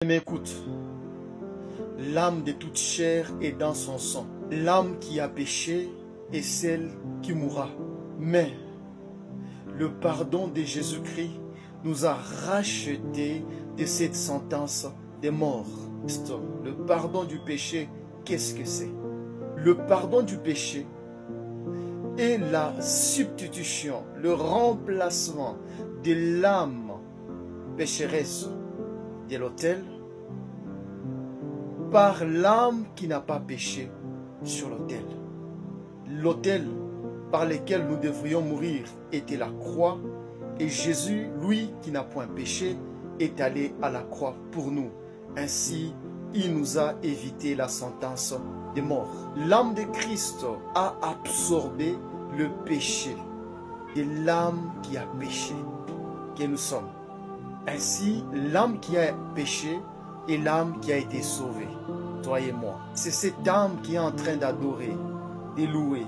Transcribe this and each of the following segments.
Mais écoute, l'âme de toute chair est dans son sang. L'âme qui a péché est celle qui mourra. Mais le pardon de Jésus-Christ nous a rachetés de cette sentence de mort. Le pardon du péché, qu'est-ce que c'est? Le pardon du péché est la substitution, le remplacement de l'âme pécheresse de l'autel par l'âme qui n'a pas péché sur l'autel. L'autel par lequel nous devrions mourir était la croix, et Jésus, lui qui n'a point péché, est allé à la croix pour nous. Ainsi, il nous a évité la sentence de mort. L'âme de Christ a absorbé le péché de l'âme qui a péché, que nous sommes. Ainsi, l'âme qui a péché est l'âme qui a été sauvée, toi et moi. C'est cette âme qui est en train d'adorer, de louer,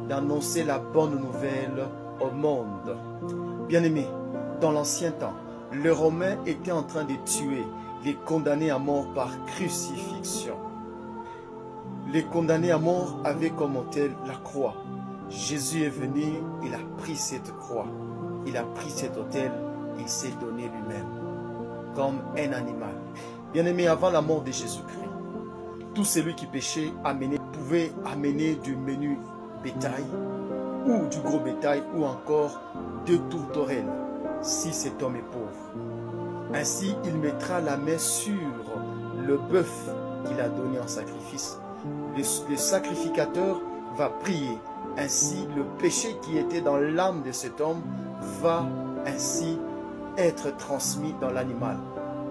d'annoncer la bonne nouvelle au monde. Bien-aimés, dans l'ancien temps, les Romains étaient en train de tuer les condamnés à mort par crucifixion. Les condamnés à mort avaient comme autel la croix. Jésus est venu, il a pris cette croix, il a pris cet autel, il s'est donné lui-même comme un animal. Bien-aimé, avant la mort de Jésus-Christ, tout celui qui péchait pouvait amener du menu bétail ou du gros bétail ou encore 2 tourterelles si cet homme est pauvre. Ainsi, il mettra la main sur le bœuf qu'il a donné en sacrifice. Le sacrificateur va prier. Ainsi, le péché qui était dans l'âme de cet homme va ainsi être transmis dans l'animal.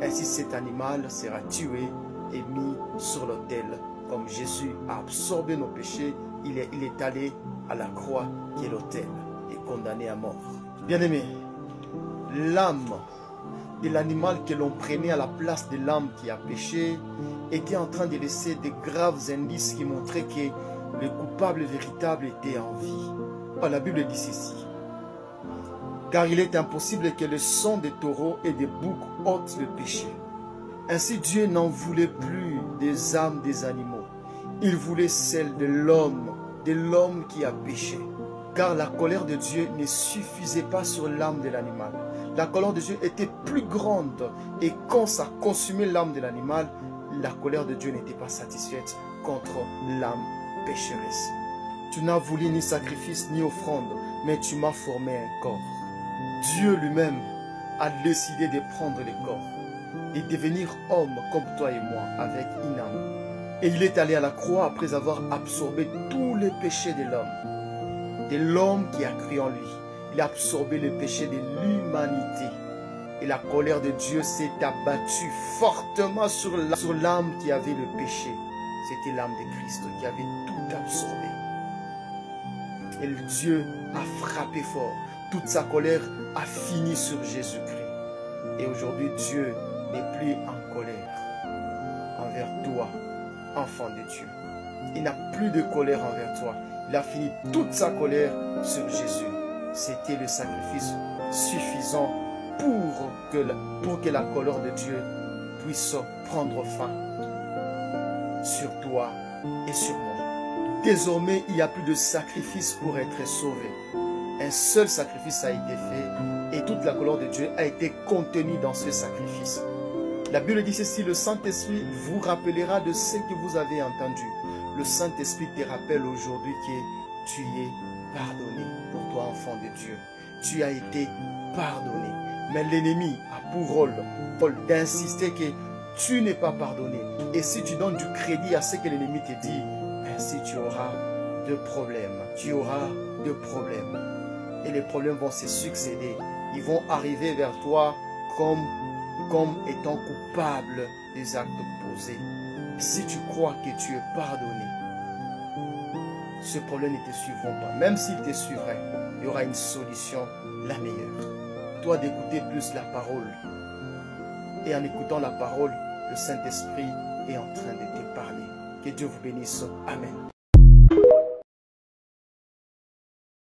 Ainsi, cet animal sera tué et mis sur l'autel. Comme Jésus a absorbé nos péchés, il est allé à la croix qui est l'autel et condamné à mort. Bien-aimé, l'âme de l'animal que l'on prenait à la place de l'âme qui a péché était en train de laisser de graves indices qui montraient que le coupable véritable était en vie. La Bible dit ceci: car il est impossible que le sang des taureaux et des boucs ôte le péché. Ainsi Dieu n'en voulait plus des âmes des animaux. Il voulait celle de l'homme qui a péché. Car la colère de Dieu ne suffisait pas sur l'âme de l'animal. La colère de Dieu était plus grande. Et quand ça consumait l'âme de l'animal, la colère de Dieu n'était pas satisfaite contre l'âme pécheresse. Tu n'as voulu ni sacrifice ni offrande, mais tu m'as formé un corps. Dieu lui-même a décidé de prendre le corps et devenir homme comme toi et moi avec une âme. Et il est allé à la croix après avoir absorbé tous les péchés de l'homme qui a cru en lui. Il a absorbé le péché de l'humanité. Et la colère de Dieu s'est abattue fortement sur l'âme qui avait le péché. C'était l'âme de Christ qui avait tout absorbé. Et Dieu a frappé fort. Toute sa colère a fini sur Jésus-Christ. Et aujourd'hui, Dieu n'est plus en colère envers toi, enfant de Dieu. Il n'a plus de colère envers toi. Il a fini toute sa colère sur Jésus. C'était le sacrifice suffisant pour que la colère de Dieu puisse prendre fin sur toi et sur moi. Désormais, il n'y a plus de sacrifice pour être sauvé. Un seul sacrifice a été fait et toute la colère de Dieu a été contenue dans ce sacrifice. La Bible dit ceci: le Saint-Esprit vous rappellera de ce que vous avez entendu. Le Saint-Esprit te rappelle aujourd'hui que tu es pardonné pour toi, enfant de Dieu. Tu as été pardonné. Mais l'ennemi a pour rôle, Paul, d'insister que tu n'es pas pardonné. Et si tu donnes du crédit à ce que l'ennemi te dit, ainsi tu auras de problèmes. Tu auras de problèmes. Et les problèmes vont se succéder. Ils vont arriver vers toi comme étant coupable des actes posés. Si tu crois que tu es pardonné, ce problème ne te suivra pas. Même s'il te suivrait, il y aura une solution la meilleure. Toi d'écouter plus la parole. Et en écoutant la parole, le Saint-Esprit est en train de te parler. Que Dieu vous bénisse. Amen.